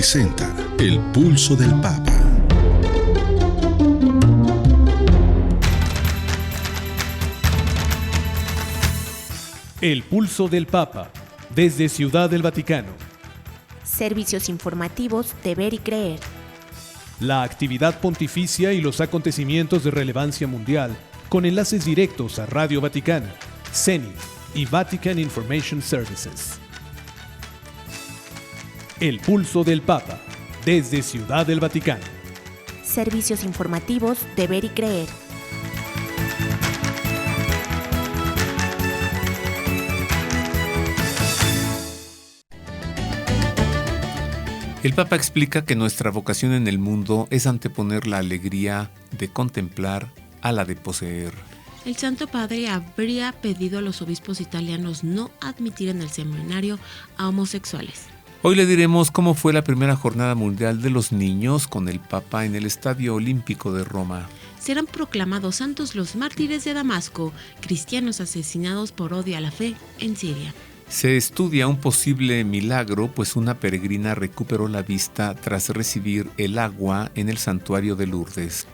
presenta El Pulso del Papa. El Pulso del Papa, desde Ciudad del Vaticano. Servicios informativos de Ver y Creer. La actividad pontificia y los acontecimientos de relevancia mundial, con enlaces directos a Radio Vaticana, CENI y Vatican Information Services. El Pulso del Papa, desde Ciudad del Vaticano. Servicios informativos de Ver y Creer. El Papa explica que nuestra vocación en el mundo es anteponer la alegría de contemplar a la de poseer. El Santo Padre habría pedido a los obispos italianos no admitir en el seminario a homosexuales. Hoy le diremos cómo fue la primera jornada mundial de los niños con el Papa en el Estadio Olímpico de Roma. Serán proclamados santos los mártires de Damasco, cristianos asesinados por odio a la fe en Siria. Se estudia un posible milagro, pues una peregrina recuperó la vista tras recibir el agua en el santuario de Lourdes.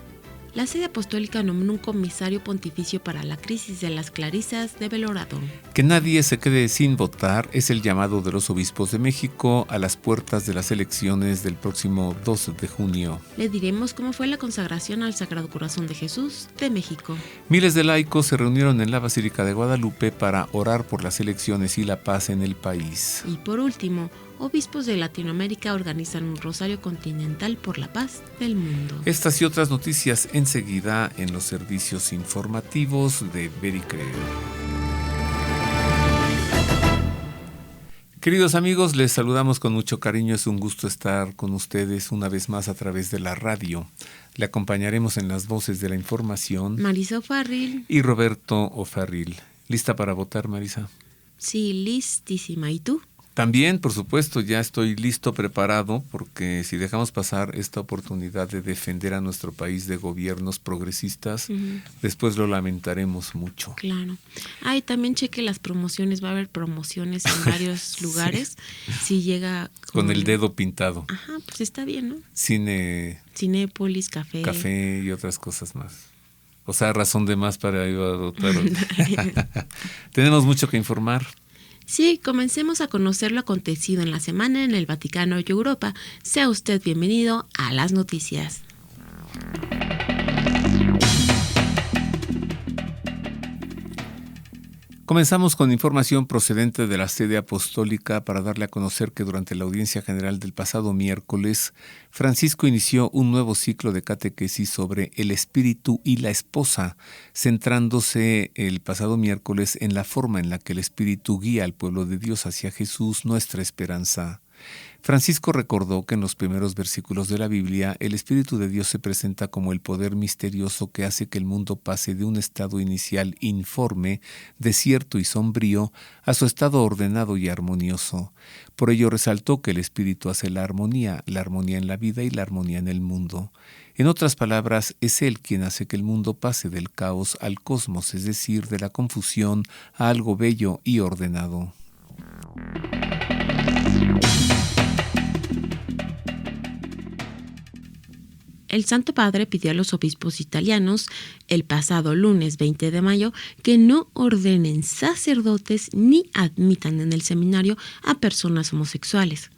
La sede apostólica nombró un comisario pontificio para la crisis de las clarisas de Belorado. Que nadie se quede sin votar es el llamado de los obispos de México a las puertas de las elecciones del próximo 12 de junio. Le diremos cómo fue la consagración al Sagrado Corazón de Jesús de México. Miles de laicos se reunieron en la Basílica de Guadalupe para orar por las elecciones y la paz en el país. Y por último, obispos de Latinoamérica organizan un rosario continental por la paz del mundo. Estas y otras noticias enseguida en los servicios informativos de Ver y Creer. Queridos amigos, les saludamos con mucho cariño. Es un gusto estar con ustedes una vez más a través de la radio. Le acompañaremos en las voces de la información Marisa O'Farrill y Roberto O'Farrill. ¿Lista para votar, Marisa? Sí, listísima. ¿Y tú? También, por supuesto, ya estoy listo, preparado, porque si dejamos pasar esta oportunidad de defender a nuestro país de gobiernos progresistas, después lo lamentaremos mucho. Claro. Y también cheque las promociones, va a haber promociones en varios lugares. Si llega con el dedo pintado. Ajá, pues está bien, ¿no? Cinépolis, café y otras cosas más. O sea, razón de más para ir a votar. Tenemos mucho que informar. Sí, comencemos a conocer lo acontecido en la semana en el Vaticano y Europa. Sea usted bienvenido a las noticias. Comenzamos con información procedente de la sede apostólica para darle a conocer que durante la audiencia general del pasado miércoles, Francisco inició un nuevo ciclo de catequesis sobre el espíritu y la esposa, centrándose el pasado miércoles en la forma en la que el espíritu guía al pueblo de Dios hacia Jesús, nuestra esperanza. Francisco recordó que en los primeros versículos de la Biblia el Espíritu de Dios se presenta como el poder misterioso que hace que el mundo pase de un estado inicial informe, desierto y sombrío a su estado ordenado y armonioso. Por ello resaltó que el Espíritu hace la armonía en la vida y la armonía en el mundo. En otras palabras, es Él quien hace que el mundo pase del caos al cosmos, es decir, de la confusión a algo bello y ordenado. El Santo Padre pidió a los obispos italianos el pasado lunes 20 de mayo que no ordenen sacerdotes ni admitan en el seminario a personas homosexuales.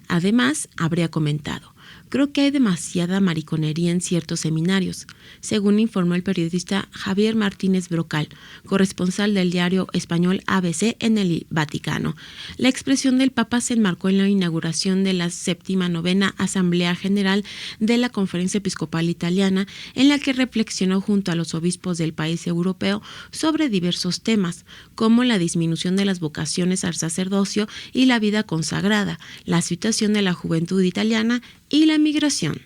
Además, habría comentado: creo que hay demasiada mariconería en ciertos seminarios, según informó el periodista Javier Martínez Brocal, corresponsal del diario español ABC en el Vaticano. La expresión del Papa se enmarcó en la inauguración de la 79ª Asamblea General de la Conferencia Episcopal Italiana, en la que reflexionó junto a los obispos del país europeo sobre diversos temas, como la disminución de las vocaciones al sacerdocio y la vida consagrada, la situación de la juventud italiana y la migración.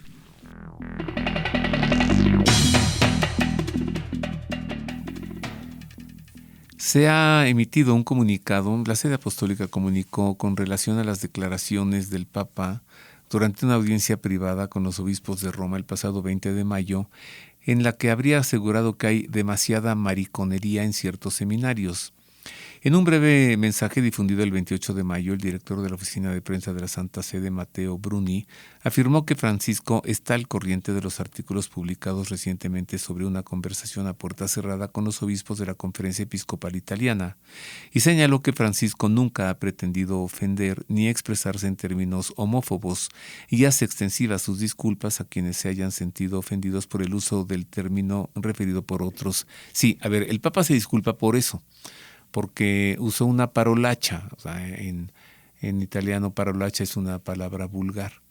Se ha emitido un comunicado, la sede apostólica comunicó con relación a las declaraciones del Papa durante una audiencia privada con los obispos de Roma el pasado 20 de mayo, en la que habría asegurado que hay demasiada mariconería en ciertos seminarios. En un breve mensaje difundido el 28 de mayo, el director de la Oficina de Prensa de la Santa Sede, Matteo Bruni, afirmó que Francisco está al corriente de los artículos publicados recientemente sobre una conversación a puerta cerrada con los obispos de la Conferencia Episcopal Italiana, y señaló que Francisco nunca ha pretendido ofender ni expresarse en términos homófobos, y hace extensivas sus disculpas a quienes se hayan sentido ofendidos por el uso del término referido por otros. Sí, a ver, el Papa se disculpa por eso, porque usó una parolacha, o sea, en italiano parolacha es una palabra vulgar,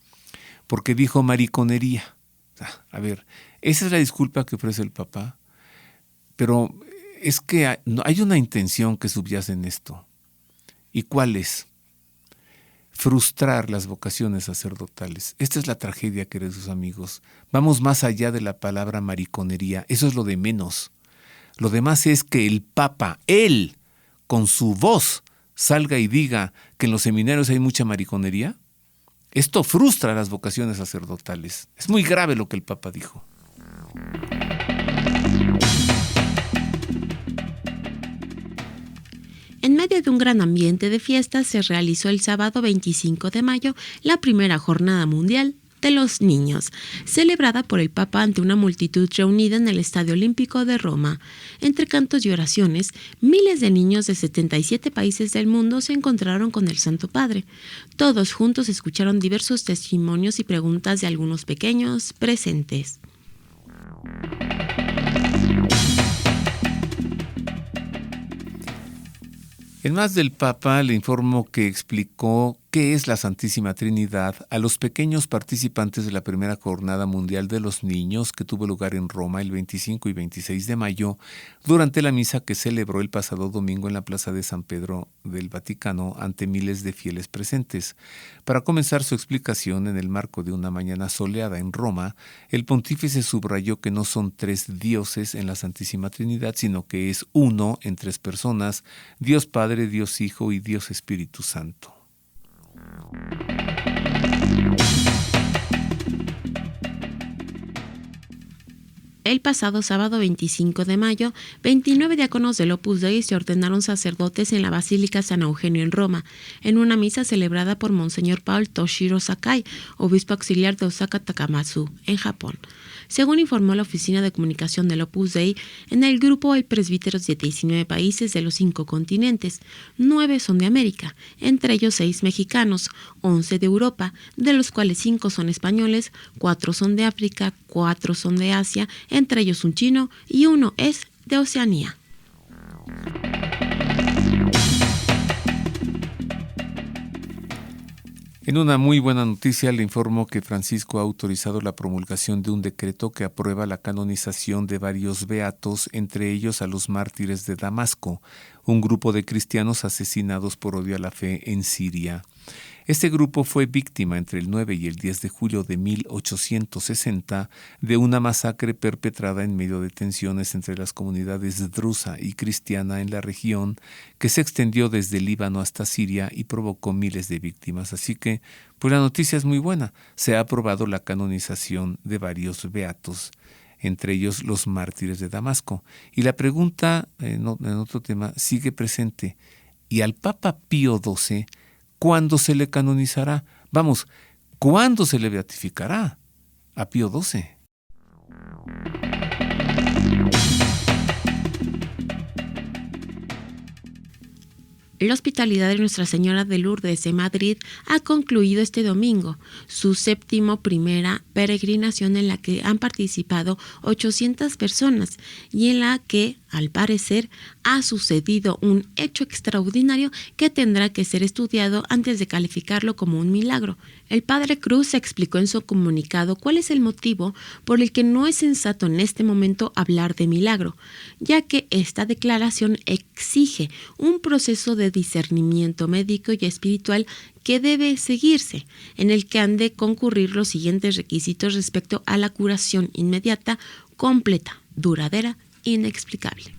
porque dijo mariconería. O sea, a ver, esa es la disculpa que ofrece el Papa, pero es que hay una intención que subyace en esto. ¿Y cuál es? Frustrar las vocaciones sacerdotales. Esta es la tragedia, queridos amigos. Vamos más allá de la palabra mariconería, eso es lo de menos. Lo demás es que el Papa, él, con su voz, salga y diga que en los seminarios hay mucha mariconería. Esto frustra las vocaciones sacerdotales. Es muy grave lo que el Papa dijo. En medio de un gran ambiente de fiestas se realizó el sábado 25 de mayo la primera Jornada Mundial de los Niños, celebrada por el Papa ante una multitud reunida en el Estadio Olímpico de Roma. Entre cantos y oraciones, miles de niños de 77 países del mundo se encontraron con el Santo Padre. Todos juntos escucharon diversos testimonios y preguntas de algunos pequeños presentes. En más del Papa, le informo que explicó qué es la Santísima Trinidad a los pequeños participantes de la primera Jornada Mundial de los Niños que tuvo lugar en Roma el 25 y 26 de mayo durante la misa que celebró el pasado domingo en la Plaza de San Pedro del Vaticano ante miles de fieles presentes. Para comenzar su explicación en el marco de una mañana soleada en Roma, el pontífice subrayó que no son tres dioses en la Santísima Trinidad, sino que es uno en tres personas, Dios Padre, Dios Hijo y Dios Espíritu Santo. El pasado sábado 25 de mayo, 29 diáconos del Opus Dei se ordenaron sacerdotes en la Basílica San Eugenio en Roma, en una misa celebrada por Monseñor Paul Toshiro Sakai, obispo auxiliar de Osaka Takamatsu, en Japón. Según informó la Oficina de Comunicación del Opus Dei, en el grupo hay presbíteros de 19 países de los 5 continentes, 9 son de América, entre ellos 6 mexicanos, 11 de Europa, de los cuales 5 son españoles, 4 son de África, 4 son de Asia, entre ellos un chino y 1 es de Oceanía. En una muy buena noticia le informo que Francisco ha autorizado la promulgación de un decreto que aprueba la canonización de varios beatos, entre ellos a los mártires de Damasco, un grupo de cristianos asesinados por odio a la fe en Siria. Este grupo fue víctima entre el 9 y el 10 de julio de 1860 de una masacre perpetrada en medio de tensiones entre las comunidades drusa y cristiana en la región, que se extendió desde Líbano hasta Siria y provocó miles de víctimas. Así que, pues la noticia es muy buena. Se ha aprobado la canonización de varios beatos, entre ellos los mártires de Damasco. Y la pregunta, en otro tema, sigue presente. ¿Y al Papa Pío XII cuándo se le canonizará? Vamos, ¿cuándo se le beatificará a Pío XII? La Hospitalidad de Nuestra Señora de Lourdes de Madrid ha concluido este domingo su 71ª peregrinación, en la que han participado 800 personas y en la que, al parecer, ha sucedido un hecho extraordinario que tendrá que ser estudiado antes de calificarlo como un milagro. El Padre Cruz explicó en su comunicado cuál es el motivo por el que no es sensato en este momento hablar de milagro, ya que esta declaración exige un proceso de discernimiento médico y espiritual que debe seguirse, en el que han de concurrir los siguientes requisitos respecto a la curación inmediata, completa, duradera, inexplicable.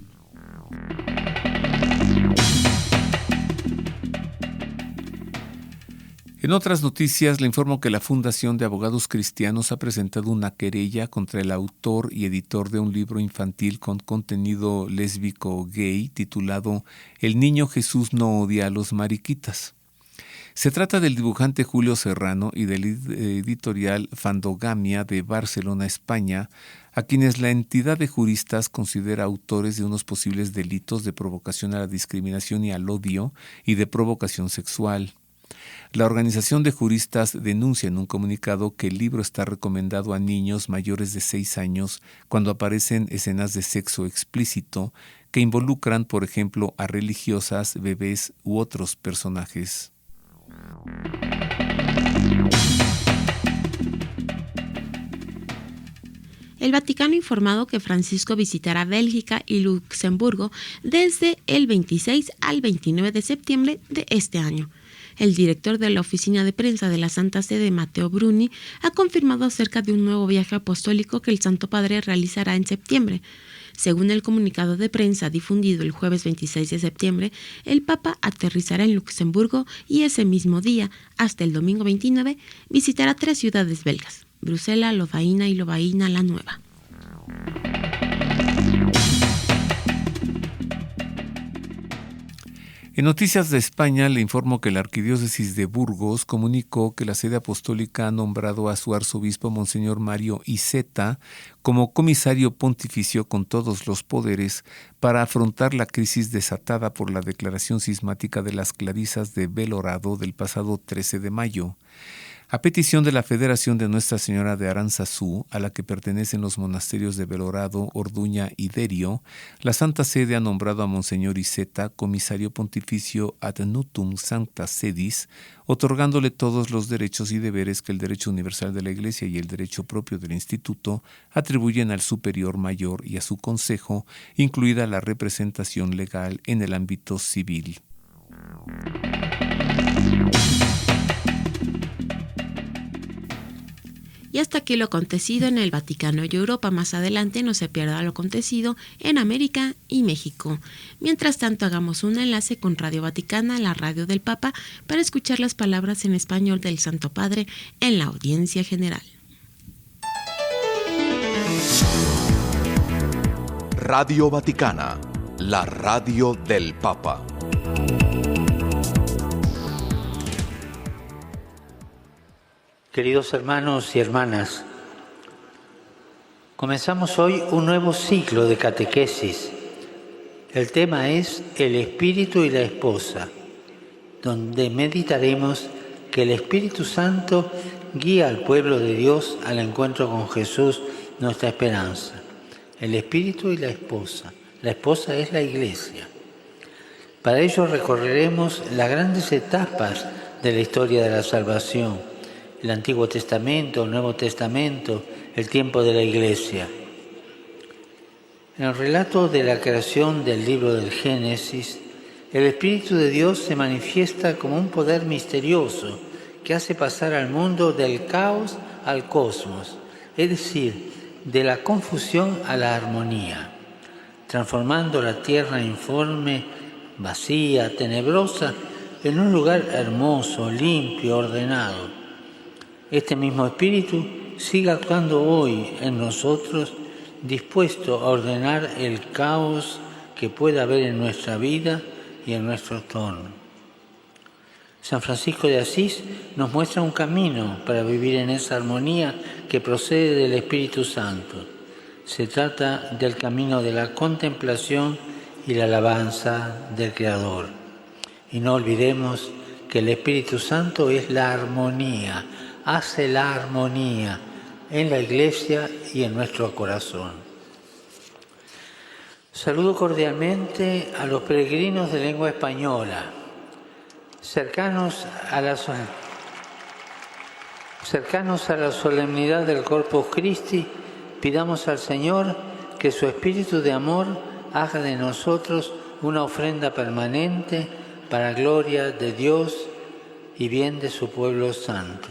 En otras noticias, le informo que la Fundación de Abogados Cristianos ha presentado una querella contra el autor y editor de un libro infantil con contenido lésbico gay titulado El niño Jesús no odia a los mariquitas. Se trata del dibujante Julio Serrano y del editorial Fandogamia de Barcelona, España, a quienes la entidad de juristas considera autores de unos posibles delitos de provocación a la discriminación y al odio y de provocación sexual. La organización de juristas denuncia en un comunicado que el libro está recomendado a niños mayores de 6 años cuando aparecen escenas de sexo explícito que involucran, por ejemplo, a religiosas, bebés u otros personajes. El Vaticano ha informado que Francisco visitará Bélgica y Luxemburgo desde el 26 al 29 de septiembre de este año. El director de la oficina de prensa de la Santa Sede, Matteo Bruni, ha confirmado acerca de un nuevo viaje apostólico que el Santo Padre realizará en septiembre. Según el comunicado de prensa difundido el jueves 26 de septiembre, el Papa aterrizará en Luxemburgo y ese mismo día, hasta el domingo 29, visitará 3 ciudades belgas: Bruselas, Lovaina y Lovaina la Nueva. En noticias de España le informo que la Arquidiócesis de Burgos comunicó que la sede apostólica ha nombrado a su arzobispo Monseñor Mario Iceta como comisario pontificio con todos los poderes para afrontar la crisis desatada por la declaración cismática de las clarisas de Belorado del pasado 13 de mayo. A petición de la Federación de Nuestra Señora de Aránzazu, a la que pertenecen los monasterios de Belorado, Orduña y Derio, la Santa Sede ha nombrado a Monseñor Iceta comisario pontificio ad nutum sancta sedis, otorgándole todos los derechos y deberes que el derecho universal de la Iglesia y el derecho propio del Instituto atribuyen al superior mayor y a su consejo, incluida la representación legal en el ámbito civil. Y hasta aquí lo acontecido en el Vaticano y Europa. Más adelante no se pierda lo acontecido en América y México. Mientras tanto, hagamos un enlace con Radio Vaticana, la radio del Papa, para escuchar las palabras en español del Santo Padre en la audiencia general. Radio Vaticana, la radio del Papa. Queridos hermanos y hermanas, comenzamos hoy un nuevo ciclo de catequesis. El tema es el Espíritu y la Esposa, donde meditaremos que el Espíritu Santo guía al pueblo de Dios al encuentro con Jesús, nuestra esperanza. El Espíritu y la Esposa. La Esposa es la Iglesia. Para ello recorreremos las grandes etapas de la historia de la salvación. El Antiguo Testamento, el Nuevo Testamento, el tiempo de la Iglesia. En el relato de la creación del libro del Génesis, el Espíritu de Dios se manifiesta como un poder misterioso que hace pasar al mundo del caos al cosmos, es decir, de la confusión a la armonía, transformando la tierra informe, vacía, tenebrosa, en un lugar hermoso, limpio, ordenado. Este mismo Espíritu sigue actuando hoy en nosotros, dispuesto a ordenar el caos que pueda haber en nuestra vida y en nuestro entorno. San Francisco de Asís nos muestra un camino para vivir en esa armonía que procede del Espíritu Santo. Se trata del camino de la contemplación y la alabanza del Creador. Y no olvidemos que el Espíritu Santo es la armonía, hace la armonía en la Iglesia y en nuestro corazón. Saludo cordialmente a los peregrinos de lengua española, cercanos a la solemnidad del Corpus Christi. Pidamos al Señor que su Espíritu de amor haga de nosotros una ofrenda permanente para gloria de Dios y bien de su pueblo santo.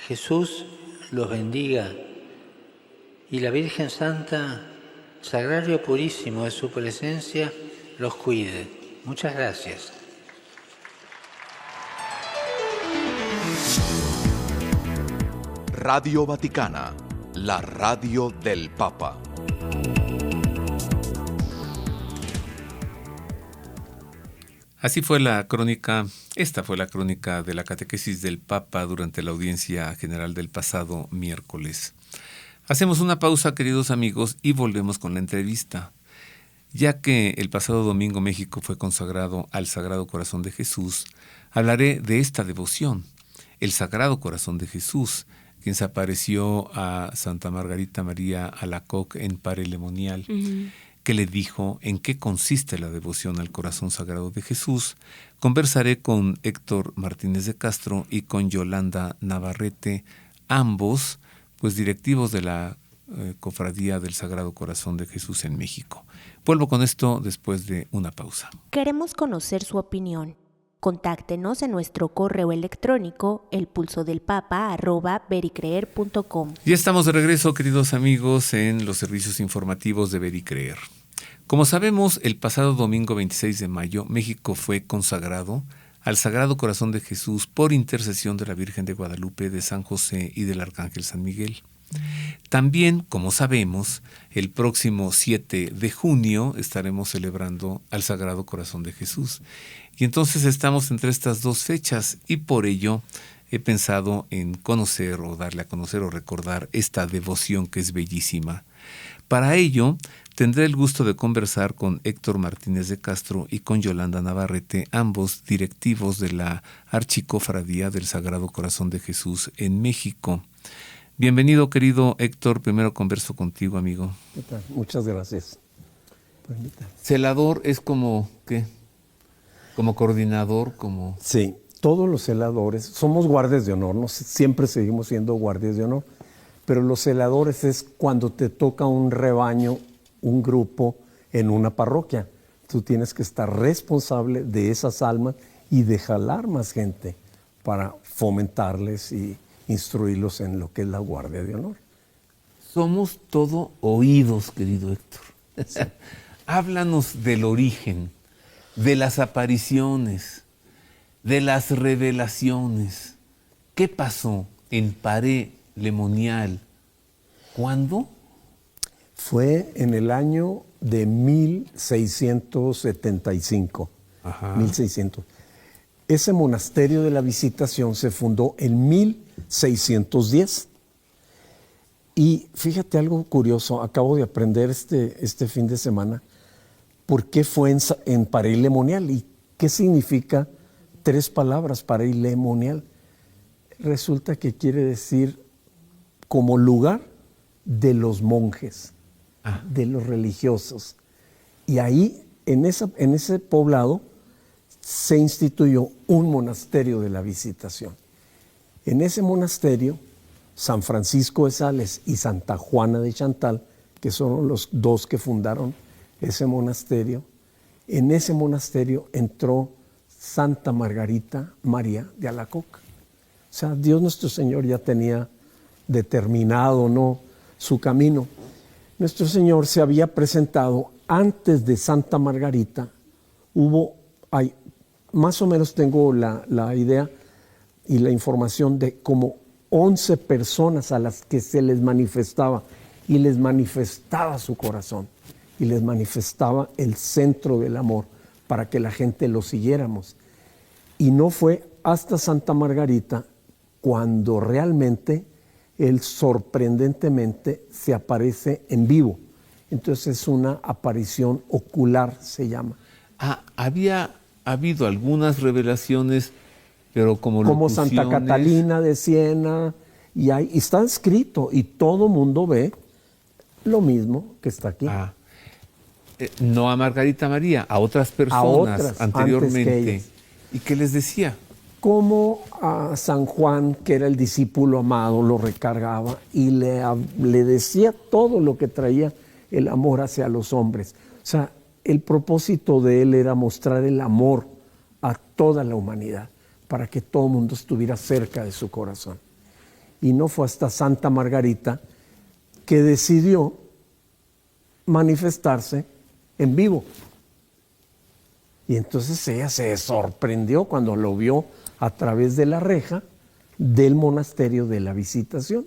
Jesús los bendiga y la Virgen Santa, Sagrario Purísimo de su presencia, los cuide. Muchas gracias. Radio Vaticana, la radio del Papa. Así fue la crónica, esta fue la crónica de la catequesis del Papa durante la audiencia general del pasado miércoles. Hacemos una pausa, queridos amigos, y volvemos con la entrevista. Ya que el pasado domingo México fue consagrado al Sagrado Corazón de Jesús, hablaré de esta devoción, el Sagrado Corazón de Jesús, quien se apareció a Santa Margarita María Alacoque en Pare-le-Monial, que le dijo en qué consiste la devoción al Corazón Sagrado de Jesús. Conversaré con Héctor Martínez de Castro y con Yolanda Navarrete, ambos pues directivos de la Cofradía del Sagrado Corazón de Jesús en México. Vuelvo con esto después de una pausa. Queremos conocer su opinión. Contáctenos en nuestro correo electrónico elpulsodelpapa@vericreer.com. Ya estamos de regreso, queridos amigos, en los servicios informativos de Ver y Creer. Como sabemos, el pasado domingo 26 de mayo, México fue consagrado al Sagrado Corazón de Jesús por intercesión de la Virgen de Guadalupe, de San José y del Arcángel San Miguel. También, como sabemos, el próximo 7 de junio estaremos celebrando al Sagrado Corazón de Jesús. Y entonces estamos entre estas dos fechas y por ello he pensado en conocer o darle a conocer o recordar esta devoción que es bellísima. Para ello, tendré el gusto de conversar con Héctor Martínez de Castro y con Yolanda Navarrete, ambos directivos de la Archicofradía del Sagrado Corazón de Jesús en México. Bienvenido, querido Héctor. Primero converso contigo, amigo. ¿Qué tal? Muchas gracias. Celador es como, ¿qué? Como coordinador, como... Sí, todos los celadores somos guardias de honor, ¿no? Siempre seguimos siendo guardias de honor, pero los celadores es cuando te toca un rebaño, un grupo en una parroquia. Tú tienes que estar responsable de esas almas y de jalar más gente para fomentarles y instruirlos en lo que es la guardia de honor. Somos todo oídos, querido Héctor. Sí. Háblanos del origen, de las apariciones, de las revelaciones. ¿Qué pasó en Pare-le-Monial? ¿Cuándo? Fue en el año de 1675. Ajá. 1600. Ese monasterio de la Visitación se fundó en 1610. Y fíjate algo curioso, acabo de aprender este fin de semana por qué fue en Pare-le-Monial y qué significa 3 palabras Pare-le-Monial. Resulta que quiere decir como lugar de los monjes, de los religiosos. Y ahí, en ese poblado, se instituyó un monasterio de la Visitación. En ese monasterio, San Francisco de Sales y Santa Juana de Chantal, que son los 2 que fundaron ese monasterio, en ese monasterio entró Santa Margarita María de Alacoque. O sea, Dios nuestro Señor ya tenía determinado, ¿no?, su camino. Nuestro Señor se había presentado antes de Santa Margarita. Más o menos tengo la idea y la información de como 11 personas a las que se les manifestaba y les manifestaba su corazón y les manifestaba el centro del amor para que la gente lo siguiéramos. Y no fue hasta Santa Margarita cuando realmente él sorprendentemente se aparece en vivo. Entonces es una aparición ocular, se llama. Había habido algunas revelaciones, pero como Santa Catalina de Siena, y está escrito, y todo mundo ve lo mismo que está aquí. No a Margarita María, a otras personas anteriormente. ¿Y qué les decía? Como a San Juan, que era el discípulo amado, lo recargaba y le decía todo lo que traía el amor hacia los hombres. O sea, el propósito de él era mostrar el amor a toda la humanidad, para que todo el mundo estuviera cerca de su corazón. Y no fue hasta Santa Margarita que decidió manifestarse en vivo. Y entonces ella se sorprendió cuando lo vio a través de la reja del monasterio de la Visitación.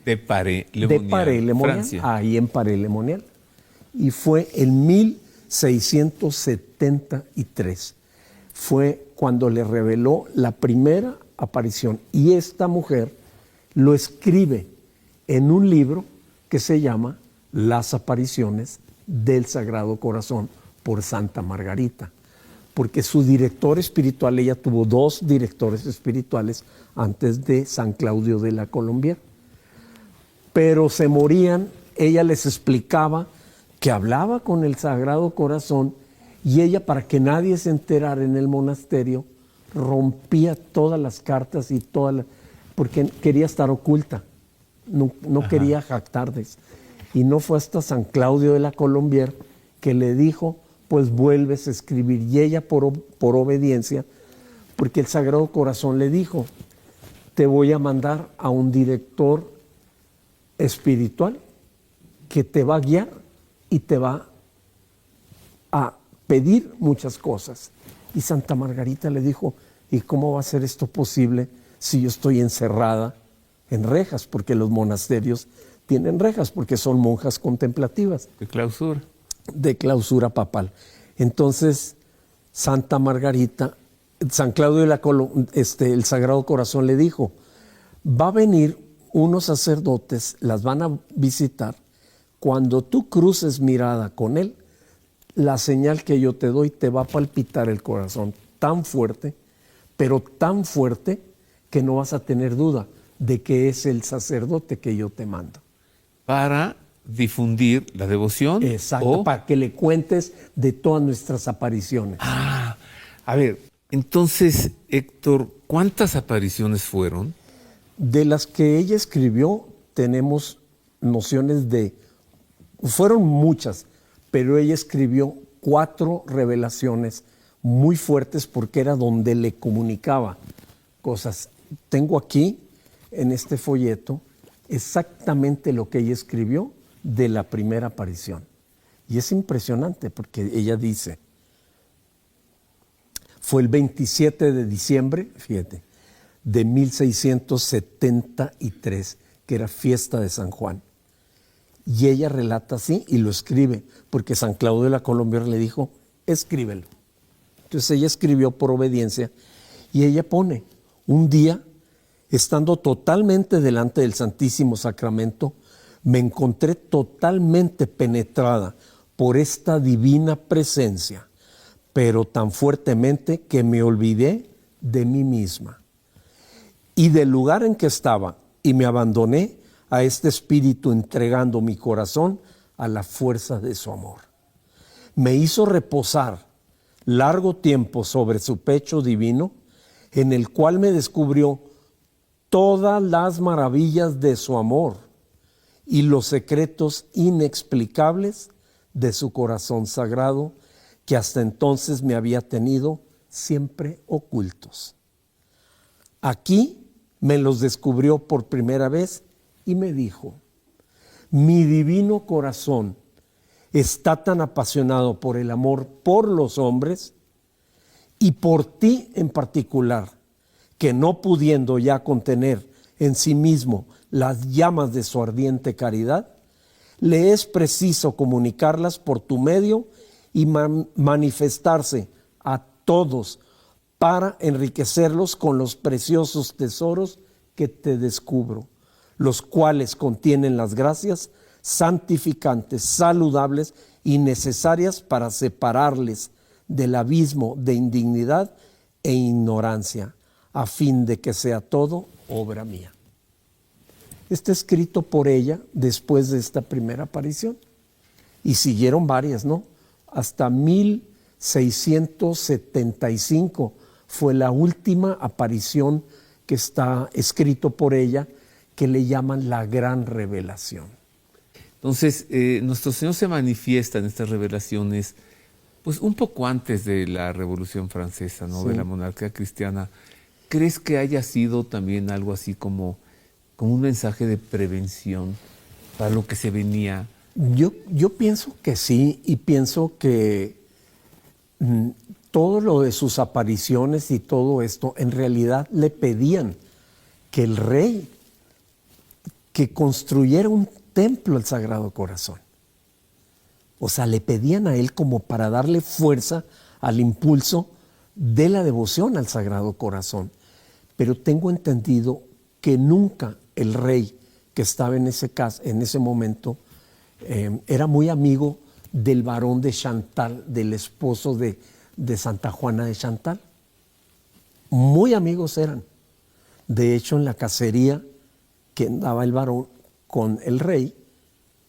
De Paray-le-Monial, Francia. Ahí en Paray-le-Monial. Y fue en 1673. Fue cuando le reveló la primera aparición. Y esta mujer lo escribe en un libro que se llama Las apariciones del Sagrado Corazón por Santa Margarita. Porque su director espiritual, ella tuvo 2 directores espirituales antes de San Claudio de la Colombière. Pero se morían, ella les explicaba que hablaba con el Sagrado Corazón y ella, para que nadie se enterara en el monasterio, rompía todas las cartas y porque quería estar oculta, no quería jactarles. Y no fue hasta San Claudio de la Colombière que le dijo, pues vuelves a escribir. Y ella por obediencia, porque el Sagrado Corazón le dijo, te voy a mandar a un director espiritual que te va a guiar y te va a pedir muchas cosas. Y Santa Margarita le dijo, ¿y cómo va a ser esto posible si yo estoy encerrada en rejas? Porque los monasterios tienen rejas, porque son monjas contemplativas. De clausura. De clausura papal. Entonces, Santa Margarita, San Claudio de la el Sagrado Corazón le dijo, va a venir unos sacerdotes, las van a visitar. Cuando tú cruces mirada con él, la señal que yo te doy te va a palpitar el corazón tan fuerte, pero tan fuerte que no vas a tener duda de que es el sacerdote que yo te mando. Para difundir la devoción. Exacto, para que le cuentes de todas nuestras apariciones. A ver, entonces, Héctor, ¿cuántas apariciones fueron? De las que ella escribió, tenemos nociones fueron muchas, pero ella escribió 4 revelaciones muy fuertes porque era donde le comunicaba cosas. Tengo aquí, en este folleto, exactamente lo que ella escribió de la primera aparición. Y es impresionante porque ella dice, fue el 27 de diciembre, fíjate, de 1673, que era fiesta de San Juan. Y ella relata así y lo escribe, porque San Claudio de la Colombière le dijo, escríbelo. Entonces ella escribió por obediencia y ella pone, un día, estando totalmente delante del Santísimo Sacramento, me encontré totalmente penetrada por esta divina presencia, pero tan fuertemente que me olvidé de mí misma y del lugar en que estaba y me abandoné a este espíritu entregando mi corazón a la fuerza de su amor. Me hizo reposar largo tiempo sobre su pecho divino, en el cual me descubrió todas las maravillas de su amor y los secretos inexplicables de su corazón sagrado, que hasta entonces me había tenido siempre ocultos. Aquí me los descubrió por primera vez y me dijo, mi divino corazón está tan apasionado por el amor por los hombres y por ti en particular, que no pudiendo ya contener en sí mismo las llamas de su ardiente caridad, le es preciso comunicarlas por tu medio y manifestarse a todos para enriquecerlos con los preciosos tesoros que te descubro, los cuales contienen las gracias santificantes, saludables y necesarias para separarles del abismo de indignidad e ignorancia, a fin de que sea todo obra mía. Está escrito por ella después de esta primera aparición. Y siguieron varias, ¿no? Hasta 1675 fue la última aparición que está escrito por ella, que le llaman la Gran Revelación. Entonces, nuestro Señor se manifiesta en estas revelaciones, pues un poco antes de la Revolución Francesa, ¿no? Sí. De la monarquía cristiana. ¿Crees que haya sido también algo así como un mensaje de prevención para lo que se venía? Yo pienso que sí, y pienso que todo lo de sus apariciones y todo esto, en realidad le pedían que el rey que construyera un templo al Sagrado Corazón. O sea, le pedían a él como para darle fuerza al impulso de la devoción al Sagrado Corazón. Pero tengo entendido que nunca el rey que estaba en ese momento era muy amigo del barón de Chantal, del esposo de Santa Juana de Chantal. Muy amigos eran. De hecho, en la cacería que andaba el varón con el rey,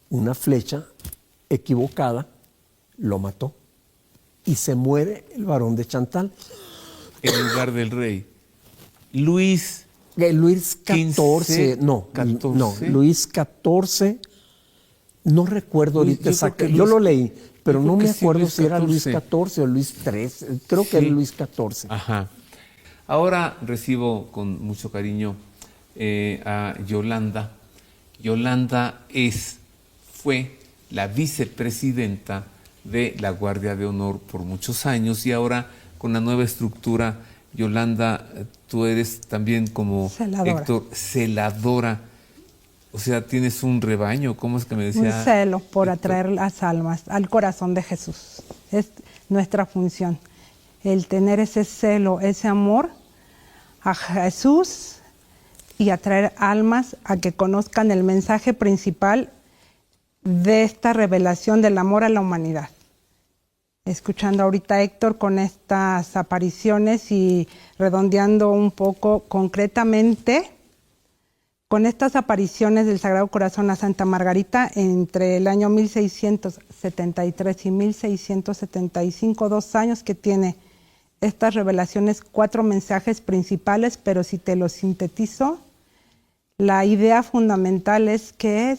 una flecha equivocada lo mató y se muere el varón de Chantal. En lugar del rey. Luis XIV, no, Luis XIV, no recuerdo ahorita exactamente, yo lo leí, pero no me acuerdo si era Luis XIV o Luis XIII, creo que era Luis XIV. Ajá. Ahora recibo con mucho cariño a Yolanda. Yolanda fue la vicepresidenta de la Guardia de Honor por muchos años y ahora con la nueva estructura, Yolanda, tú eres también como celadora. Héctor, celadora. O sea, tienes un rebaño, ¿cómo es que me decía? Un celo por atraer las almas al corazón de Jesús. Es nuestra función. El tener ese celo, ese amor a Jesús y atraer almas a que conozcan el mensaje principal de esta revelación del amor a la humanidad. Escuchando ahorita a Héctor con estas apariciones y redondeando un poco concretamente con estas apariciones del Sagrado Corazón a Santa Margarita entre el año 1673 y 1675, 2 años que tiene estas revelaciones, 4 mensajes principales, pero si te los sintetizo, la idea fundamental es que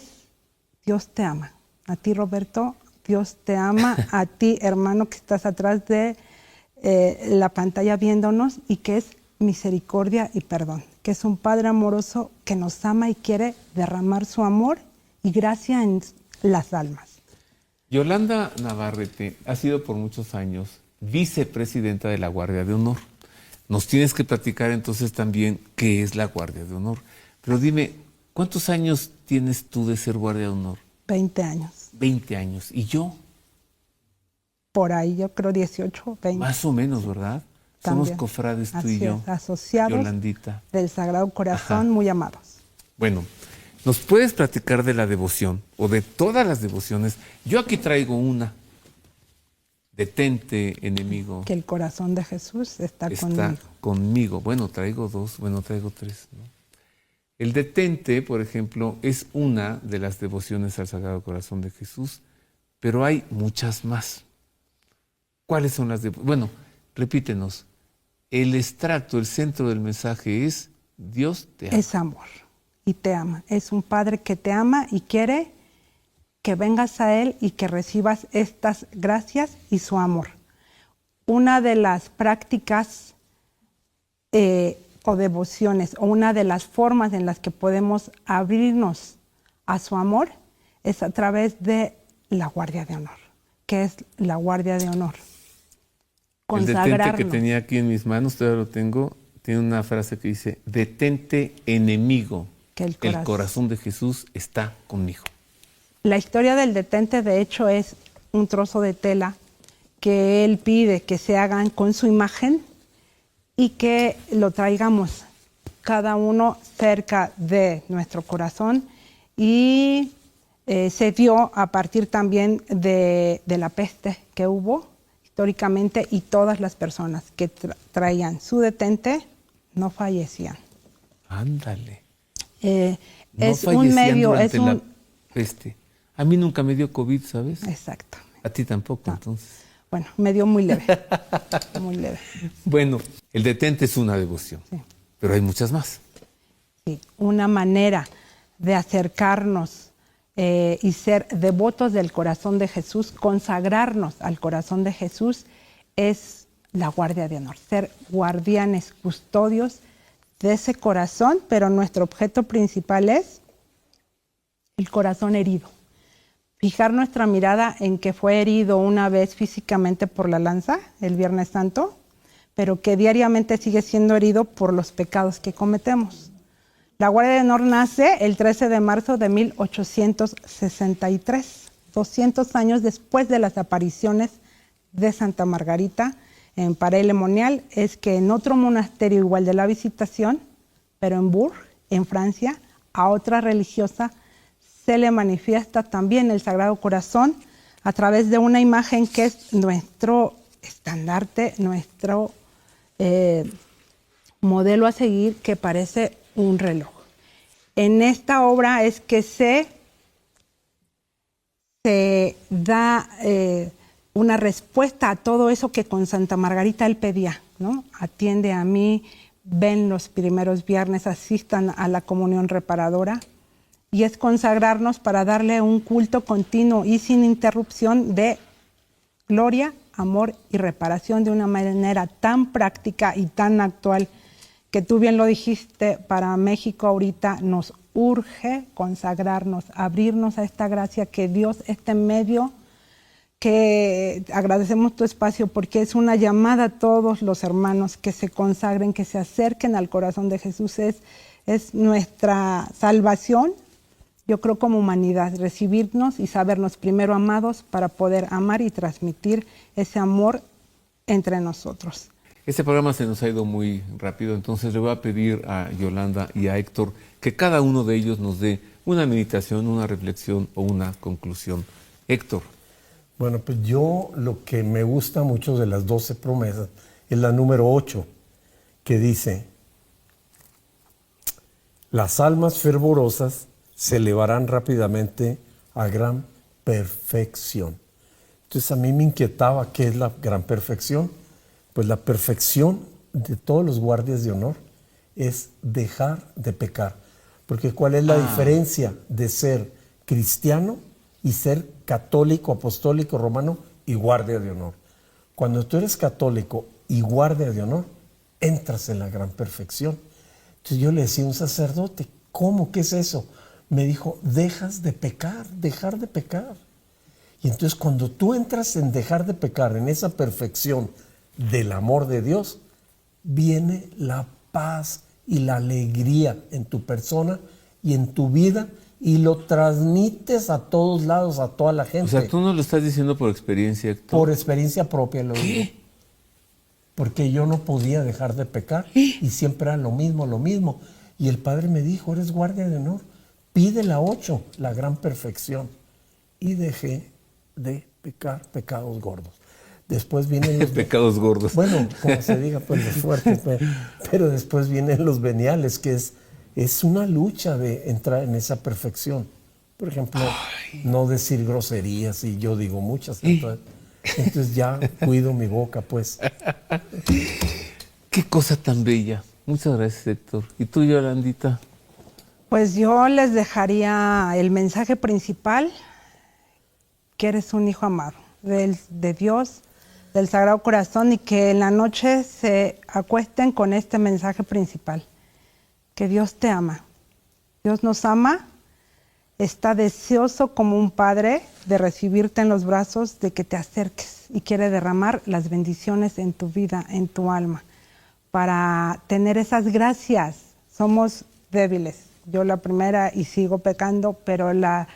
Dios te ama. A ti, Roberto, Dios te ama, a ti, hermano, que estás atrás de la pantalla viéndonos, y que es misericordia y perdón, que es un Padre amoroso que nos ama y quiere derramar su amor y gracia en las almas. Yolanda Navarrete ha sido por muchos años vicepresidenta de la Guardia de Honor. Nos tienes que platicar entonces también qué es la Guardia de Honor. Pero dime, ¿cuántos años tienes tú de ser Guardia de Honor? 20 años. 20 años. ¿Y yo? Por ahí yo creo 18, 20. Más o menos, ¿verdad? También. Somos cofrades tú Así y yo. Es, asociados Yolandita. Del Sagrado Corazón, Ajá. muy amados. Bueno, ¿nos puedes platicar de la devoción o de todas las devociones? Yo aquí traigo una. Detente, enemigo. Que el corazón de Jesús está conmigo. Bueno, traigo 2, traigo 3, ¿no? El detente, por ejemplo, es una de las devociones al Sagrado Corazón de Jesús, pero hay muchas más. ¿Cuáles son las devociones? Bueno, repítenos. El extracto, el centro del mensaje es Dios te ama. Es amor y te ama. Es un Padre que te ama y quiere que vengas a Él y que recibas estas gracias y su amor. Una de las prácticas o devociones, o una de las formas en las que podemos abrirnos a su amor es a través de la Guardia de Honor. ¿Qué es la Guardia de Honor? El detente que tenía aquí en mis manos, todavía lo tengo, tiene una frase que dice: detente, enemigo, que el corazón de Jesús está conmigo. La historia del detente, de hecho, es un trozo de tela que él pide que se hagan con su imagen y que lo traigamos cada uno cerca de nuestro corazón, y se dio a partir también de la peste que hubo históricamente, y todas las personas que traían su detente no fallecían. Ándale. Es un medio, es un... la peste. A mí nunca me dio COVID, ¿sabes? Exactamente. A ti tampoco, No. entonces. Bueno, me dio muy leve, muy leve. Bueno, el detente es una devoción, Sí. pero hay muchas más. Sí, una manera de acercarnos y ser devotos del corazón de Jesús, consagrarnos al corazón de Jesús, es la Guardia de Honor, ser guardianes, custodios de ese corazón, pero nuestro objeto principal es el corazón herido. Fijar nuestra mirada en que fue herido una vez físicamente por la lanza, el Viernes Santo, pero que diariamente sigue siendo herido por los pecados que cometemos. La Guardia de Honor nace el 13 de marzo de 1863, 200 años después de las apariciones de Santa Margarita en Paray-le-Monial. Es que en otro monasterio igual de la Visitación, pero en Bourges, en Francia, a otra religiosa se le manifiesta también el Sagrado Corazón a través de una imagen que es nuestro estandarte, nuestro modelo a seguir, que parece un reloj. En esta obra es que se da una respuesta a todo eso que con Santa Margarita él pedía, ¿no? Atiende a mí, ven los primeros viernes, asistan a la comunión reparadora, y es consagrarnos para darle un culto continuo y sin interrupción de gloria, amor y reparación de una manera tan práctica y tan actual que tú bien lo dijiste. Para México ahorita nos urge consagrarnos, abrirnos a esta gracia, que Dios esté en medio, que agradecemos tu espacio porque es una llamada a todos los hermanos que se consagren, que se acerquen al corazón de Jesús. Es nuestra salvación, yo creo, como humanidad, recibirnos y sabernos primero amados para poder amar y transmitir ese amor entre nosotros. Este programa se nos ha ido muy rápido, entonces le voy a pedir a Yolanda y a Héctor que cada uno de ellos nos dé una meditación, una reflexión o una conclusión. Héctor. Bueno, pues yo lo que me gusta mucho de las 12 promesas es la número 8, que dice: las almas fervorosas se elevarán rápidamente a gran perfección. Entonces a mí me inquietaba qué es la gran perfección. Pues la perfección de todos los guardias de honor es dejar de pecar. Porque ¿cuál es la diferencia de ser cristiano y ser católico, apostólico, romano y guardia de honor? Cuando tú eres católico y guardia de honor, entras en la gran perfección. Entonces yo le decía a un sacerdote, ¿cómo? ¿Qué es eso? Me dijo, dejas de pecar, dejar de pecar. Y entonces cuando tú entras en dejar de pecar, en esa perfección del amor de Dios, viene la paz y la alegría en tu persona y en tu vida, y lo transmites a todos lados, a toda la gente. O sea, tú no lo estás diciendo por experiencia, Héctor. Por experiencia propia lo digo. Porque yo no podía dejar de pecar y siempre era lo mismo. Y el Padre me dijo, eres guardia de honor, pide la 8, la gran perfección. Y dejé de pecar pecados gordos. Después vienen los pecados gordos. Bueno, como se diga, pues los fuertes. Pero después vienen los veniales, que es una lucha de entrar en esa perfección. Por ejemplo, no decir groserías, y yo digo muchas. Entonces ya cuido mi boca, pues. Qué cosa tan bella. Muchas gracias, Héctor. ¿Y tú, Yolandita? Pues yo les dejaría el mensaje principal, que eres un hijo amado de Dios, del Sagrado Corazón, y que en la noche se acuesten con este mensaje principal, que Dios te ama. Dios nos ama, está deseoso como un padre de recibirte en los brazos, de que te acerques, y quiere derramar las bendiciones en tu vida, en tu alma, para tener esas gracias. Somos débiles, yo la primera, y sigo pecando, pero la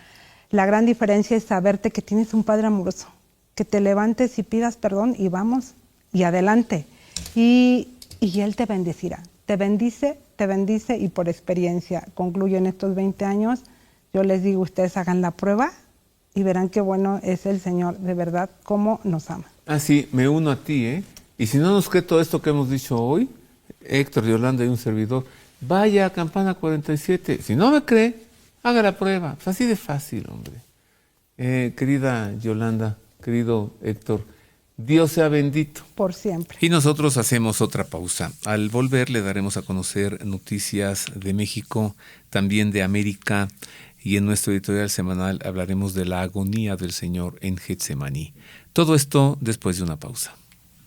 gran diferencia es saberte que tienes un Padre amoroso, que te levantes y pidas perdón y vamos, y adelante. Y Él te bendecirá, te bendice, y por experiencia, concluyo en estos 20 años, yo les digo, ustedes hagan la prueba y verán qué bueno es el Señor, de verdad, cómo nos ama. Ah, sí, me uno a ti, ¿eh? Y si no nos cree todo esto que hemos dicho hoy, Héctor, Yolanda y un servidor, vaya a Campana 47. Si no me cree, haga la prueba. Pues así de fácil, hombre. Querida Yolanda, querido Héctor, Dios sea bendito. Por siempre. Y nosotros hacemos otra pausa. Al volver le daremos a conocer noticias de México, también de América, y en nuestro editorial semanal hablaremos de la agonía del Señor en Getsemaní. Todo esto después de una pausa.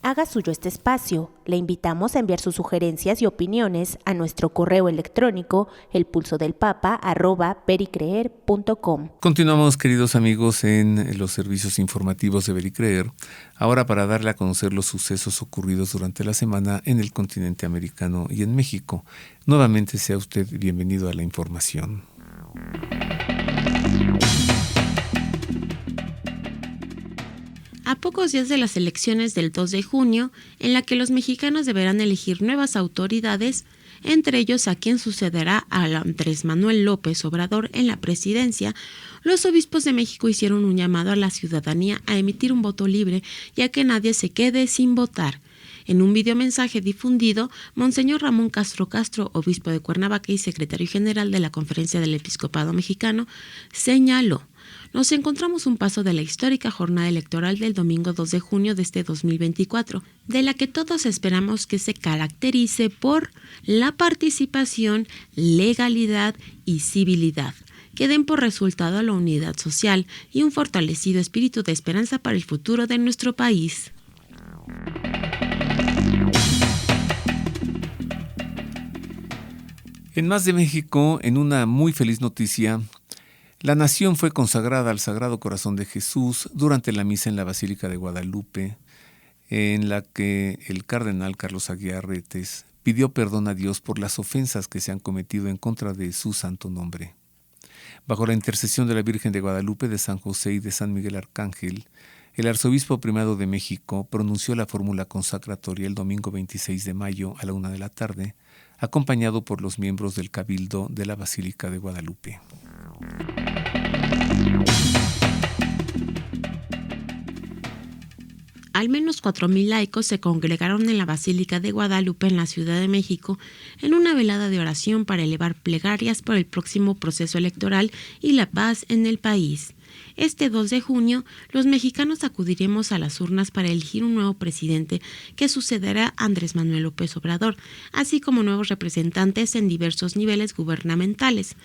Haga suyo este espacio. Le invitamos a enviar sus sugerencias y opiniones a nuestro correo electrónico elpulsodelpapa@vericreer.com. Continuamos, queridos amigos, en los servicios informativos de Ver y Creer, ahora para darle a conocer los sucesos ocurridos durante la semana en el continente americano y en México. Nuevamente sea usted bienvenido a la información. A pocos días de las elecciones del 2 de junio, en la que los mexicanos deberán elegir nuevas autoridades, entre ellos a quien sucederá a Andrés Manuel López Obrador en la presidencia, los obispos de México hicieron un llamado a la ciudadanía a emitir un voto libre y a que nadie se quede sin votar. En un videomensaje difundido, Monseñor Ramón Castro Castro, obispo de Cuernavaca y secretario general de la Conferencia del Episcopado Mexicano, señaló: nos encontramos un paso de la histórica jornada electoral del domingo 2 de junio de este 2024, de la que todos esperamos que se caracterice por la participación, legalidad y civilidad, que den por resultado la unidad social y un fortalecido espíritu de esperanza para el futuro de nuestro país. En Más de México, en una muy feliz noticia, la nación fue consagrada al Sagrado Corazón de Jesús durante la misa en la Basílica de Guadalupe, en la que el cardenal Carlos Aguiar Retes pidió perdón a Dios por las ofensas que se han cometido en contra de su santo nombre. Bajo la intercesión de la Virgen de Guadalupe, de San José y de San Miguel Arcángel, el arzobispo primado de México pronunció la fórmula consacratoria el domingo 26 de mayo a la 1 de la tarde, acompañado por los miembros del Cabildo de la Basílica de Guadalupe. Al menos 4,000 laicos se congregaron en la Basílica de Guadalupe en la Ciudad de México en una velada de oración para elevar plegarias por el próximo proceso electoral y la paz en el país. Este 2 de junio, los mexicanos acudiremos a las urnas para elegir un nuevo presidente que sucederá a Andrés Manuel López Obrador, así como nuevos representantes en diversos niveles gubernamentales.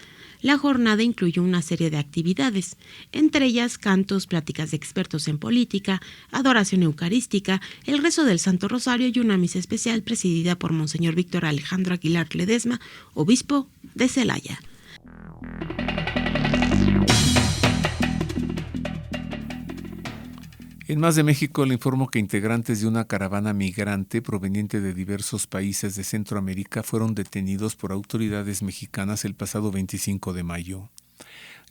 La jornada incluyó una serie de actividades, entre ellas cantos, pláticas de expertos en política, adoración eucarística, el rezo del Santo Rosario y una misa especial presidida por Monseñor Víctor Alejandro Aguilar Ledesma, obispo de Celaya. En Más de México le informo que integrantes de una caravana migrante proveniente de diversos países de Centroamérica fueron detenidos por autoridades mexicanas el pasado 25 de mayo.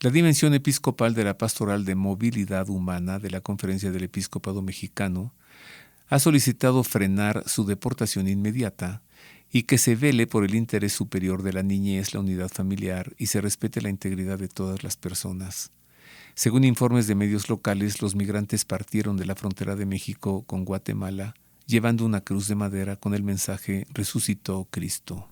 La Dimensión Episcopal de la Pastoral de Movilidad Humana de la Conferencia del Episcopado Mexicano ha solicitado frenar su deportación inmediata y que se vele por el interés superior de la niñez, la unidad familiar y se respete la integridad de todas las personas. Según informes de medios locales, los migrantes partieron de la frontera de México con Guatemala, llevando una cruz de madera con el mensaje «Resucitó Cristo».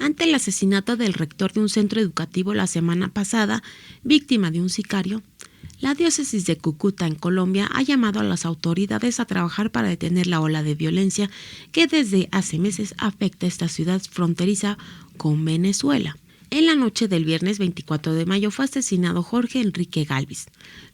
Ante el asesinato del rector de un centro educativo la semana pasada, víctima de un sicario, la diócesis de Cúcuta, en Colombia, ha llamado a las autoridades a trabajar para detener la ola de violencia que desde hace meses afecta a esta ciudad fronteriza con Venezuela. En la noche del viernes 24 de mayo fue asesinado Jorge Enrique Galvis,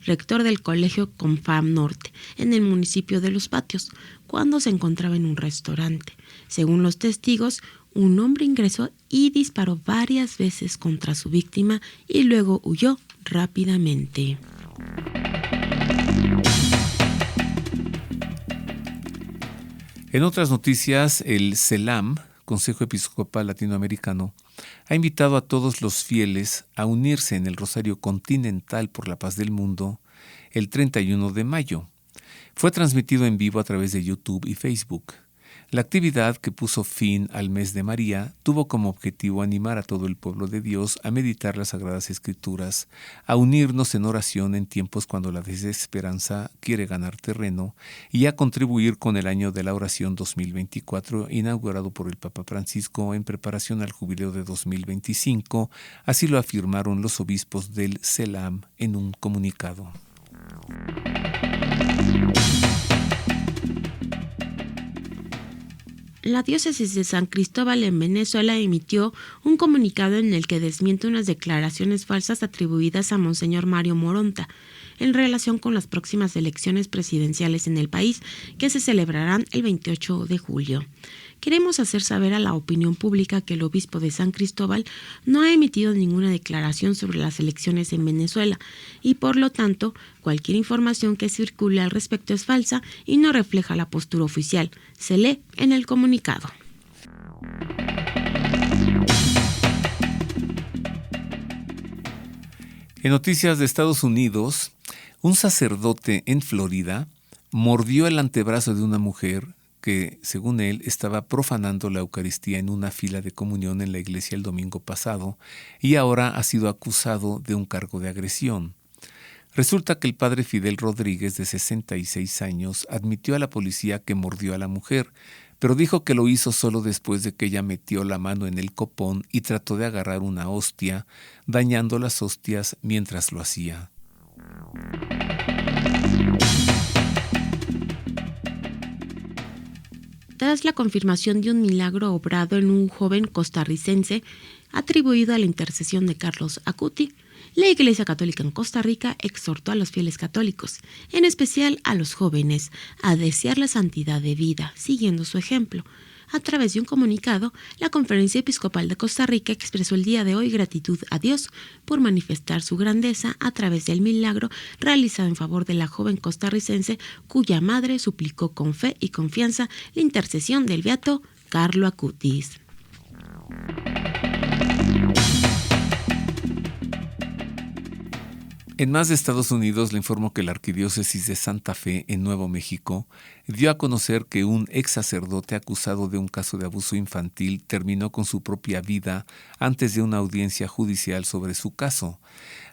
rector del colegio Confam Norte, en el municipio de Los Patios, cuando se encontraba en un restaurante. Según los testigos, un hombre ingresó y disparó varias veces contra su víctima y luego huyó rápidamente. En otras noticias, el CELAM, Consejo Episcopal Latinoamericano, ha invitado a todos los fieles a unirse en el Rosario Continental por la Paz del Mundo el 31 de mayo. Fue transmitido en vivo a través de YouTube y Facebook. La actividad, que puso fin al mes de María, tuvo como objetivo animar a todo el pueblo de Dios a meditar las Sagradas Escrituras, a unirnos en oración en tiempos cuando la desesperanza quiere ganar terreno y a contribuir con el año de la oración 2024, inaugurado por el Papa Francisco en preparación al jubileo de 2025, así lo afirmaron los obispos del CELAM en un comunicado. La diócesis de San Cristóbal en Venezuela emitió un comunicado en el que desmiente unas declaraciones falsas atribuidas a Monseñor Mario Moronta en relación con las próximas elecciones presidenciales en el país, que se celebrarán el 28 de julio. Queremos hacer saber a la opinión pública que el obispo de San Cristóbal no ha emitido ninguna declaración sobre las elecciones en Venezuela y, por lo tanto, cualquier información que circule al respecto es falsa y no refleja la postura oficial. Se lee en el comunicado. En noticias de Estados Unidos, un sacerdote en Florida mordió el antebrazo de una mujer que, según él, estaba profanando la Eucaristía en una fila de comunión en la iglesia el domingo pasado y ahora ha sido acusado de un cargo de agresión. Resulta que el padre Fidel Rodríguez, de 66 años, admitió a la policía que mordió a la mujer, pero dijo que lo hizo solo después de que ella metió la mano en el copón y trató de agarrar una hostia, dañando las hostias mientras lo hacía. Tras la confirmación de un milagro obrado en un joven costarricense atribuido a la intercesión de Carlos Acuti, la Iglesia Católica en Costa Rica exhortó a los fieles católicos, en especial a los jóvenes, a desear la santidad de vida, siguiendo su ejemplo. A través de un comunicado, la Conferencia Episcopal de Costa Rica expresó el día de hoy gratitud a Dios por manifestar su grandeza a través del milagro realizado en favor de la joven costarricense cuya madre suplicó con fe y confianza la intercesión del beato Carlo Acutis. En más de Estados Unidos, le informo que la Arquidiócesis de Santa Fe, en Nuevo México, dio a conocer que un ex sacerdote acusado de un caso de abuso infantil terminó con su propia vida antes de una audiencia judicial sobre su caso.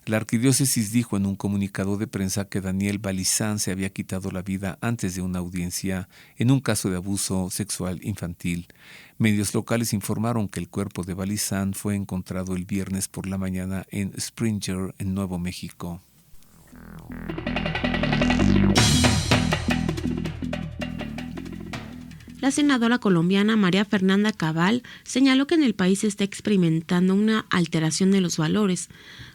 La Arquidiócesis dijo en un comunicado de prensa que Daniel Balizán se había quitado la vida antes de una audiencia en un caso de abuso sexual infantil. Medios locales informaron que el cuerpo de Balizán fue encontrado el viernes por la mañana en Springer, en Nuevo México. La senadora colombiana María Fernanda Cabal señaló que en el país se está experimentando una alteración de los valores,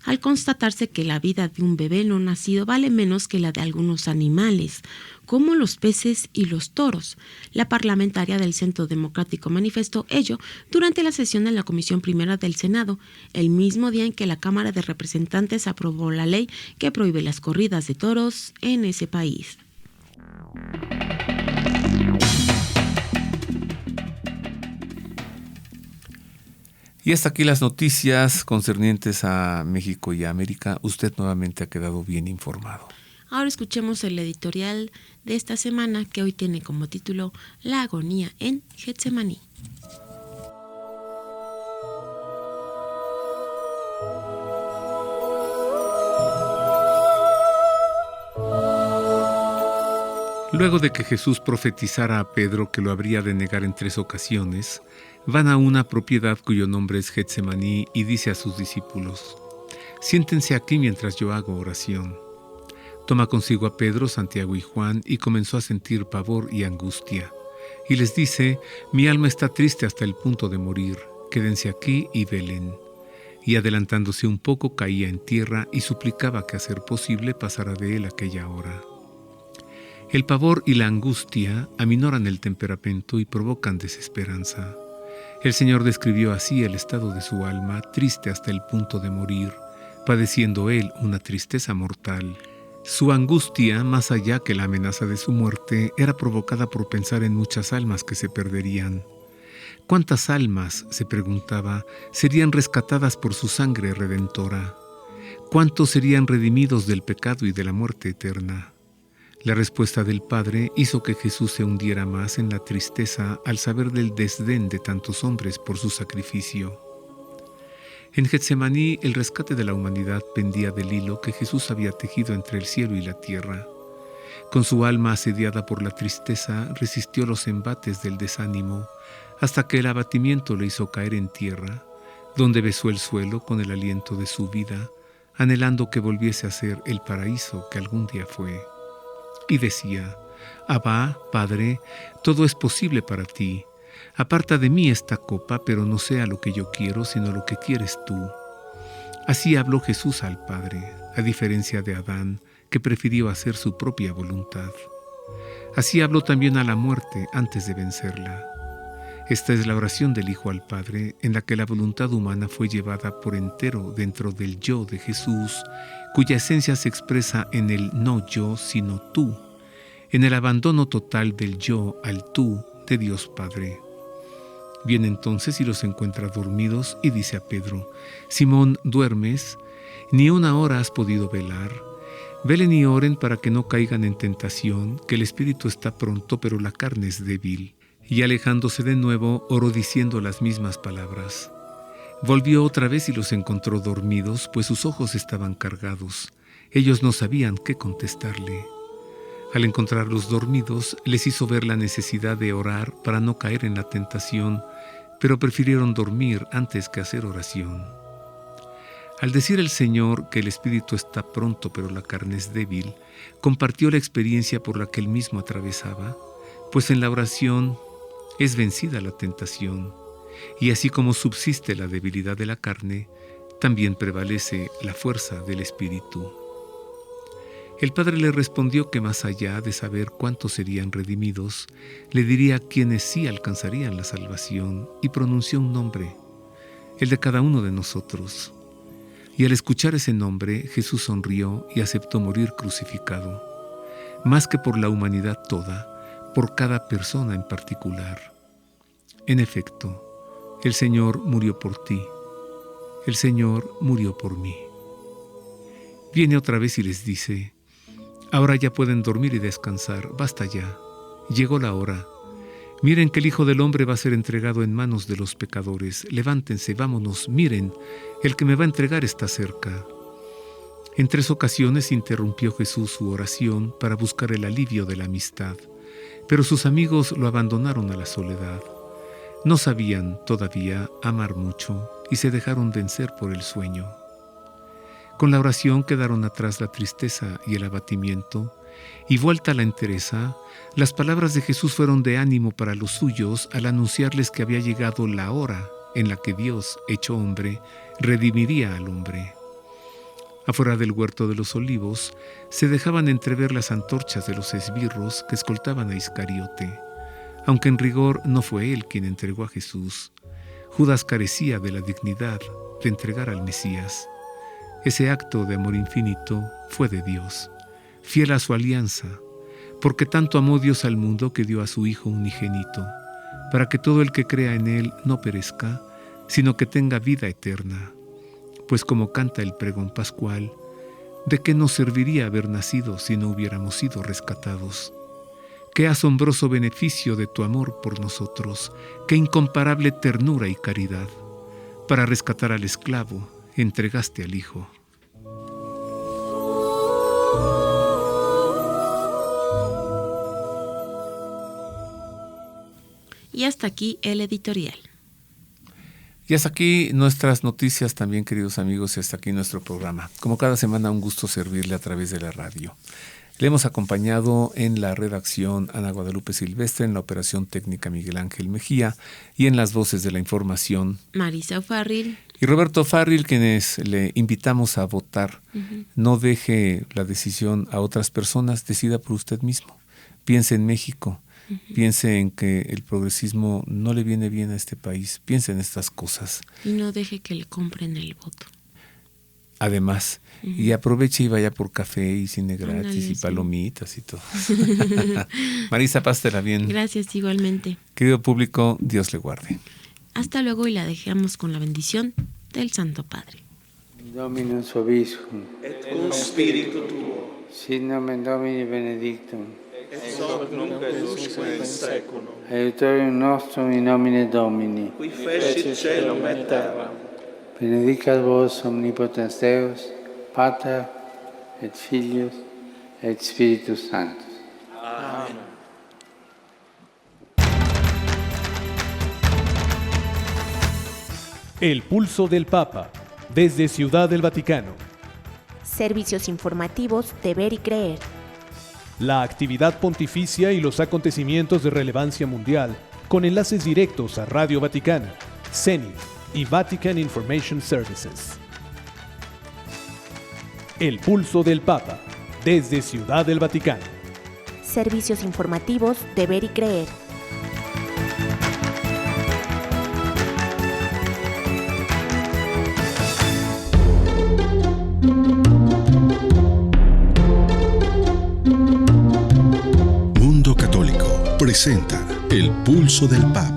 al constatarse que la vida de un bebé no nacido vale menos que la de algunos animales, como los peces y los toros. La parlamentaria del Centro Democrático manifestó ello durante la sesión de la Comisión Primera del Senado, el mismo día en que la Cámara de Representantes aprobó la ley que prohíbe las corridas de toros en ese país. Y hasta aquí las noticias concernientes a México y a América. Usted nuevamente ha quedado bien informado. Ahora escuchemos el editorial de esta semana, que hoy tiene como título La agonía en Getsemaní. Luego de que Jesús profetizara a Pedro que lo habría de negar en 3 ocasiones, van a una propiedad cuyo nombre es Getsemaní y dice a sus discípulos: «Siéntense aquí mientras yo hago oración». Toma consigo a Pedro, Santiago y Juan y comenzó a sentir pavor y angustia. Y les dice: «Mi alma está triste hasta el punto de morir, quédense aquí y velen». Y adelantándose un poco caía en tierra y suplicaba que a ser posible pasara de él aquella hora. El pavor y la angustia aminoran el temperamento y provocan desesperanza. El Señor describió así el estado de su alma, triste hasta el punto de morir, padeciendo él una tristeza mortal. Su angustia, más allá que la amenaza de su muerte, era provocada por pensar en muchas almas que se perderían. ¿Cuántas almas, se preguntaba, serían rescatadas por su sangre redentora? ¿Cuántos serían redimidos del pecado y de la muerte eterna? La respuesta del Padre hizo que Jesús se hundiera más en la tristeza al saber del desdén de tantos hombres por su sacrificio. En Getsemaní, el rescate de la humanidad pendía del hilo que Jesús había tejido entre el cielo y la tierra. Con su alma asediada por la tristeza, resistió los embates del desánimo, hasta que el abatimiento le hizo caer en tierra, donde besó el suelo con el aliento de su vida, anhelando que volviese a ser el paraíso que algún día fue. Y decía: «Abba, Padre, todo es posible para ti. Aparta de mí esta copa, pero no sea lo que yo quiero, sino lo que quieres tú. Así habló Jesús al Padre, a diferencia de Adán, que prefirió hacer su propia voluntad. Así habló también a la muerte antes de vencerla. Esta es la oración del Hijo al Padre, en la que la voluntad humana fue llevada por entero dentro del yo de Jesús, cuya esencia se expresa en el no yo, sino tú, en el abandono total del yo al tú de Dios Padre. Viene entonces y los encuentra dormidos y dice a Pedro: Simón, ¿duermes? Ni una hora has podido velar. Velen y oren para que no caigan en tentación, que el espíritu está pronto, pero la carne es débil. Y alejándose de nuevo, oró diciendo las mismas palabras. Volvió otra vez y los encontró dormidos, pues sus ojos estaban cargados. Ellos no sabían qué contestarle. Al encontrarlos dormidos, les hizo ver la necesidad de orar para no caer en la tentación, pero prefirieron dormir antes que hacer oración. Al decir el Señor que el espíritu está pronto pero la carne es débil, compartió la experiencia por la que él mismo atravesaba, pues en la oración es vencida la tentación, y así como subsiste la debilidad de la carne, también prevalece la fuerza del espíritu. El Padre le respondió que más allá de saber cuántos serían redimidos, le diría quiénes sí alcanzarían la salvación, y pronunció un nombre, el de cada uno de nosotros. Y al escuchar ese nombre, Jesús sonrió y aceptó morir crucificado, más que por la humanidad toda, por cada persona en particular. En efecto, el Señor murió por ti, el Señor murió por mí. Viene otra vez y les dice: ahora ya pueden dormir y descansar, basta ya, llegó la hora. Miren que el Hijo del Hombre va a ser entregado en manos de los pecadores. Levántense, vámonos, miren, el que me va a entregar está cerca. En 3 ocasiones interrumpió Jesús su oración para buscar el alivio de la amistad, pero sus amigos lo abandonaron a la soledad. No sabían todavía amar mucho y se dejaron vencer por el sueño. Con la oración quedaron atrás la tristeza y el abatimiento, y vuelta a la entereza, las palabras de Jesús fueron de ánimo para los suyos al anunciarles que había llegado la hora en la que Dios, hecho hombre, redimiría al hombre. Afuera del huerto de los olivos se dejaban entrever las antorchas de los esbirros que escoltaban a Iscariote, aunque en rigor no fue él quien entregó a Jesús. Judas carecía de la dignidad de entregar al Mesías. Ese acto de amor infinito fue de Dios, fiel a su alianza, porque tanto amó Dios al mundo que dio a su Hijo unigénito, para que todo el que crea en Él no perezca, sino que tenga vida eterna. Pues como canta el pregón pascual, ¿de qué nos serviría haber nacido si no hubiéramos sido rescatados? Qué asombroso beneficio de tu amor por nosotros, qué incomparable ternura y caridad. Para rescatar al esclavo, entregaste al Hijo. Y hasta aquí el editorial. Y hasta aquí nuestras noticias también, queridos amigos, y hasta aquí nuestro programa. Como cada semana, un gusto servirle a través de la radio. Le hemos acompañado en la redacción Ana Guadalupe Silvestre, en la operación técnica Miguel Ángel Mejía y en las voces de la información Marisa O'Farrill y Roberto Farril, quienes le invitamos a votar. No deje la decisión a otras personas, decida por usted mismo. Piense en México. Piense en que el progresismo no le viene bien a este país. Piense en estas cosas. Y no deje que le compren el voto. Además, y aproveche y vaya por café y cine gratis y palomitas y todo. Marisa, pásatela bien. Gracias, igualmente. Querido público, Dios le guarde. Hasta luego y la dejamos con la bendición del Santo Padre. Dominus vobiscum. Et cum spiritu tuo. Sit nomen Domini benedictum. Et hoc nunc et usque in seculum. Aiutorium nostrum in nomine Domini. Qui fecit caelum et terram. Benedicat vos omnipotens Deus, Pater et Filius et Spiritus Sanctus. Amén. El pulso del Papa, desde Ciudad del Vaticano. Servicios informativos de Ver y Creer. La actividad pontificia y los acontecimientos de relevancia mundial, con enlaces directos a Radio Vaticana, CENIF y Vatican Information Services. El Pulso del Papa, desde Ciudad del Vaticano. Servicios informativos de Ver y Creer. Mundo Católico presenta El Pulso del Papa.